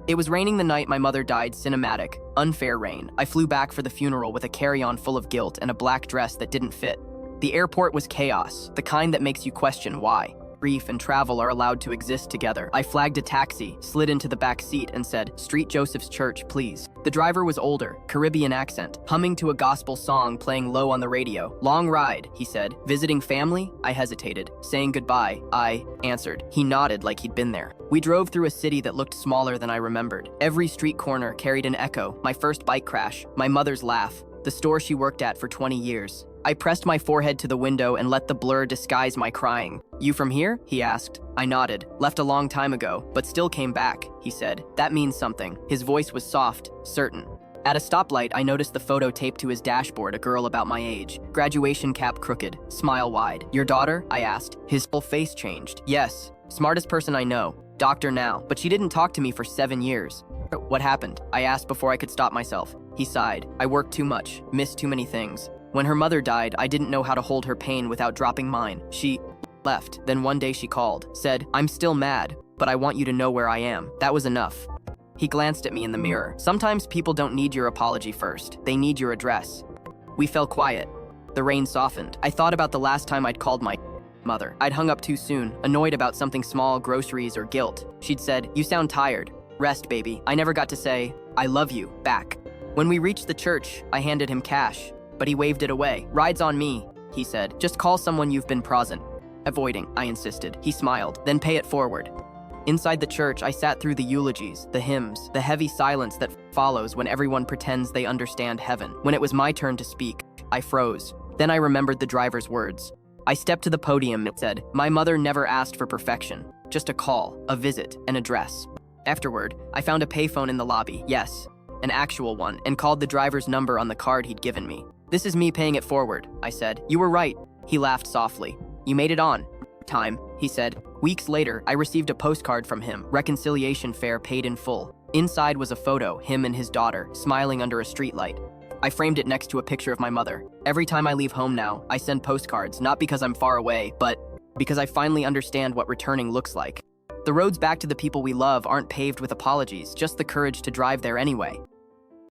It was raining the night my mother died. Cinematic, unfair rain. I flew back for the funeral with a carry-on full of guilt and a black dress that didn't fit. The airport was chaos, the kind that makes you question why grief and travel are allowed to exist together. I flagged a taxi, slid into the back seat, and said, "Street Joseph's Church, please." The driver was older, Caribbean accent, humming to a gospel song playing low on the radio. "Long ride," he said. "Visiting family?" I hesitated. "Saying goodbye," I answered. He nodded like he'd been there. We drove through a city that looked smaller than I remembered. Every street corner carried an echo: my first bike crash, my mother's laugh, the store she worked at for 20 years. I pressed my forehead to the window and let the blur disguise my crying. "You from here?" he asked. I nodded. "Left a long time ago, but still came back," he said. "That means something." His voice was soft, certain. At a stoplight, I noticed the photo taped to his dashboard, a girl about my age. Graduation cap crooked, smile wide. "Your daughter?" I asked. His whole face changed. "Yes. Smartest person I know. Doctor now. But she didn't talk to me for 7 years." "What happened?" I asked before I could stop myself. He sighed. "I worked too much, missed too many things. When her mother died, I didn't know how to hold her pain without dropping mine. She left. Then one day she called, said, 'I'm still mad, but I want you to know where I am.' That was enough." He glanced at me in the mirror. "Sometimes people don't need your apology first. They need your address." We fell quiet. The rain softened. I thought about the last time I'd called my mother. I'd hung up too soon, annoyed about something small, groceries or guilt. She'd said, "You sound tired. Rest, baby." I never got to say, "I love you," back. When we reached the church, I handed him cash, but he waved it away. "Ride's on me," he said. "Just call someone you've been present." Avoiding, I insisted. He smiled, "Then pay it forward." Inside the church, I sat through the eulogies, the hymns, the heavy silence that follows when everyone pretends they understand heaven. When it was my turn to speak, I froze. Then I remembered the driver's words. I stepped to the podium and said, "My mother never asked for perfection, just a call, a visit, an address." Afterward, I found a payphone in the lobby, yes, an actual one, and called the driver's number on the card he'd given me. "This is me paying it forward," I said. "You were right." He laughed softly. "You made it on time," he said. Weeks later, I received a postcard from him, reconciliation fare paid in full. Inside was a photo, him and his daughter, smiling under a streetlight. I framed it next to a picture of my mother. Every time I leave home now, I send postcards, not because I'm far away, but because I finally understand what returning looks like. The roads back to the people we love aren't paved with apologies, just the courage to drive there anyway.